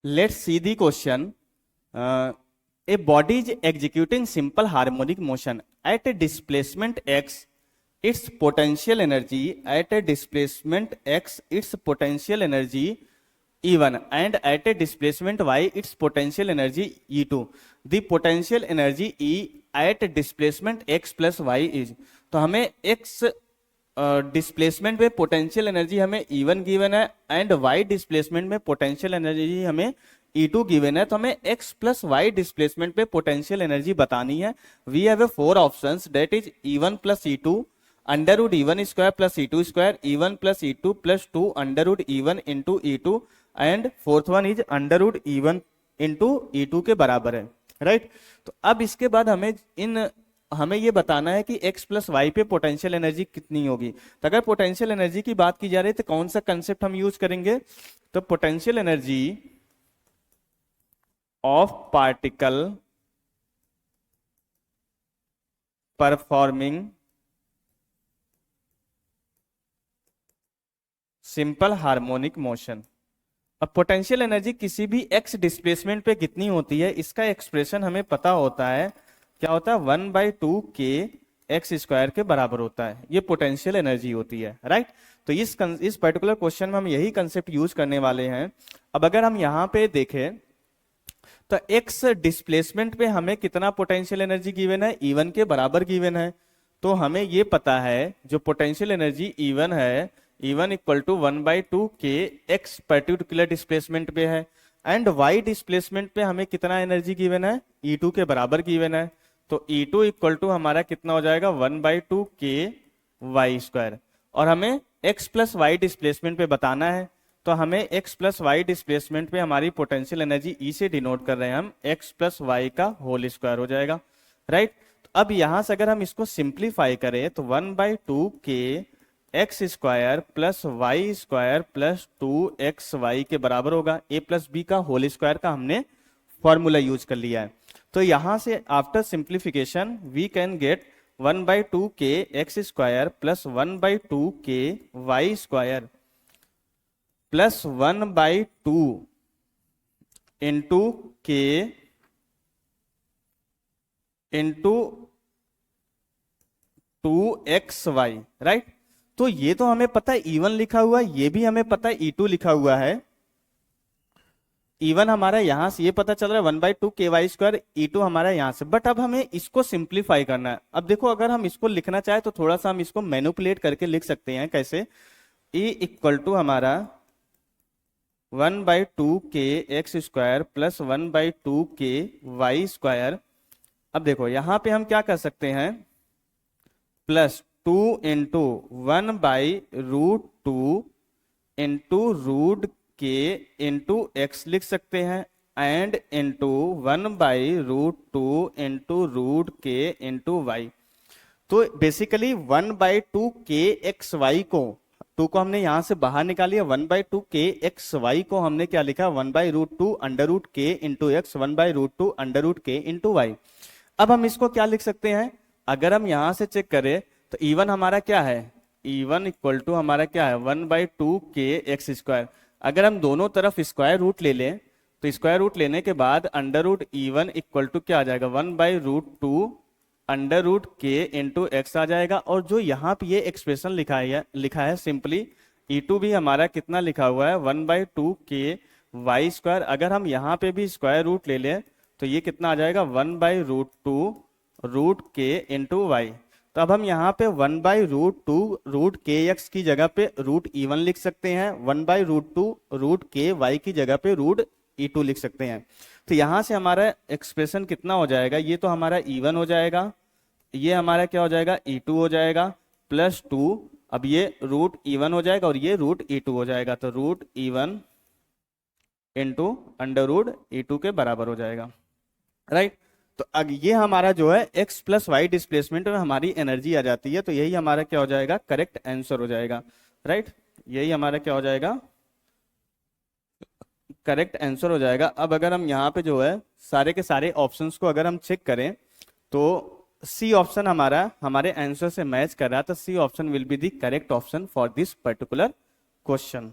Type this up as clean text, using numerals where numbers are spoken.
Let's see the question. A body is executing simple harmonic motion at a displacement x. Its potential energy at a displacement x, its potential energy E1, and at a displacement y, its potential energy E2. The potential energy E at displacement x plus y is. तो हमें x displacement में potential energy हमें E1 given है and y displacement में potential energy हमें E2 given है। तो हमें x प्लस वाई डिस्प्लेसमेंट पे पोटेंशियल एनर्जी बतानी है। We have a 4 options, that is E1 plus E2 under root E1 square plus E2 square, E1 plus E2 plus 2 under root E1 into E2 and fourth one is under root E1 into E2 के बराबर है, right. तो अब इसके बाद हमें ये बताना है कि x प्लस वाई पे पोटेंशियल एनर्जी कितनी होगी। तो अगर पोटेंशियल एनर्जी की बात की जा रही है तो कौन सा कंसेप्ट हम यूज करेंगे, तो potential energy of particle performing simple harmonic motion. अब पोटेंशियल एनर्जी किसी भी x डिस्प्लेसमेंट पे कितनी होती है, इसका एक्सप्रेशन हमें पता होता है, क्या होता है 1/2 के एक्स स्क्वायर के बराबर होता है। ये पोटेंशियल एनर्जी होती है, राइट। तो इस पर्टिकुलर क्वेश्चन में हम यही कंसेप्ट यूज करने वाले हैं। अब अगर हम यहाँ पे देखें तो एक्स डिस्प्लेसमेंट पे हमें कितना पोटेंशियल एनर्जी गिवन है, E1 के बराबर गिवन है। तो हमें ये पता है जो पोटेंशियल एनर्जी E1 है, E1 equal to 1/2 k x particular displacement पे है एंड y डिस्प्लेसमेंट पे हमें कितना एनर्जी गिवन है, E2 के बराबर गिवन है। तो E2 इक्वल टू हमारा कितना हो जाएगा 1/2 के वाई स्क्वायर, और हमें x प्लस वाई डिस्प्लेसमेंट पे बताना है। तो हमें x प्लस वाई डिस्प्लेसमेंट पे हमारी पोटेंशियल एनर्जी E से डिनोट कर रहे हैं हम, x प्लस वाई का होल स्क्वायर हो जाएगा, राइट। तो अब यहां से अगर हम इसको सिंप्लीफाई करें तो 1/2 k x square plus y square plus 2xy के बराबर होगा। a प्लस बी का होल स्क्वायर का हमने फॉर्मूला यूज कर लिया है। तो यहां से after simplification we can get 1/2 k x square plus 1/2 k y square plus 1/2 into k into 2xy, right. तो ये तो हमें पता है E1 लिखा हुआ है, ये भी हमें पता है E2 लिखा हुआ है। E1 हमारा यहां से ये पता चल रहा है 1/2 के वाई स्क्वायर, E2 हमारा यहां से। बट अब हमें इसको सिंप्लीफाई करना है। अब देखो अगर हम इसको लिखना चाहे तो थोड़ा सा हम इसको मैनिपुलेट करके लिख सकते हैं। कैसे, E इक्वल टू हमारा 1/2 k x square plus 1/2 k y square. अब देखो यहां पे हम क्या कर सकते हैं, प्लस 2 इंटू 1/√2 इंटू रूट के इंटू एक्स लिख सकते हैं एंड इंटू 1/√2 इंटू रूट के इंटू वाई। तो बेसिकली 1/2 के एक्स वाई को 2 को हमने यहां से बाहर निकालिए, 1/2 के एक्स वाई को हमने क्या लिखा 1/√2 अंडर रूट के इंटू एक्स, 1/√2 अंडर रूट के इंटू वाई। अब हम इसको क्या लिख सकते हैं, अगर हम यहां से चेक करें तो E1 हमारा क्या है, E1 इक्वल टू हमारा क्या है 1/2 के एक्स स्क्वायर। अगर हम दोनों तरफ स्क्वायर रूट ले लें तो स्क्वायर रूट लेने के बाद under root E1 equal to क्या आ जाएगा 1/√2 अंडर रूट के इंटू एक्स आ जाएगा। और जो यहाँ पे ये एक्सप्रेशन लिखा है सिंपली E2 भी हमारा कितना लिखा हुआ है 1/2 के वाई स्क्वायर। अगर हम यहाँ पे भी स्क्वायर रूट ले लें तो ये कितना आ जाएगा 1/√2 रूट के इंटू वाई। तो अब हम यहाँ पे 1/√2 रूट के एक्स की जगह पे रूट E1 लिख सकते हैं, 1/√2 रूट के वाई की जगह पे रूट E2 लिख सकते हैं। तो यहां से हमारा एक्सप्रेशन कितना हो जाएगा, ये तो हमारा E1 हो जाएगा, ये हमारा क्या हो जाएगा E2 हो जाएगा प्लस 2, अब ये रूट E1 हो जाएगा और ये रूट E2 हो जाएगा। तो root E1 into under root E2 के बराबर हो जाएगा, राइट। तो अब ये हमारा जो है x प्लस वाई डिस्प्लेसमेंट में हमारी एनर्जी आ जाती है। तो यही हमारा क्या हो जाएगा करेक्ट आंसर हो जाएगा, राइट। यही हमारा क्या हो जाएगा करेक्ट आंसर हो जाएगा। अब अगर हम यहाँ पे जो है सारे के सारे ऑप्शंस को अगर हम चेक करें तो सी ऑप्शन हमारा हमारे आंसर से मैच कर रहा है। तो C option will be the correct option for this particular question.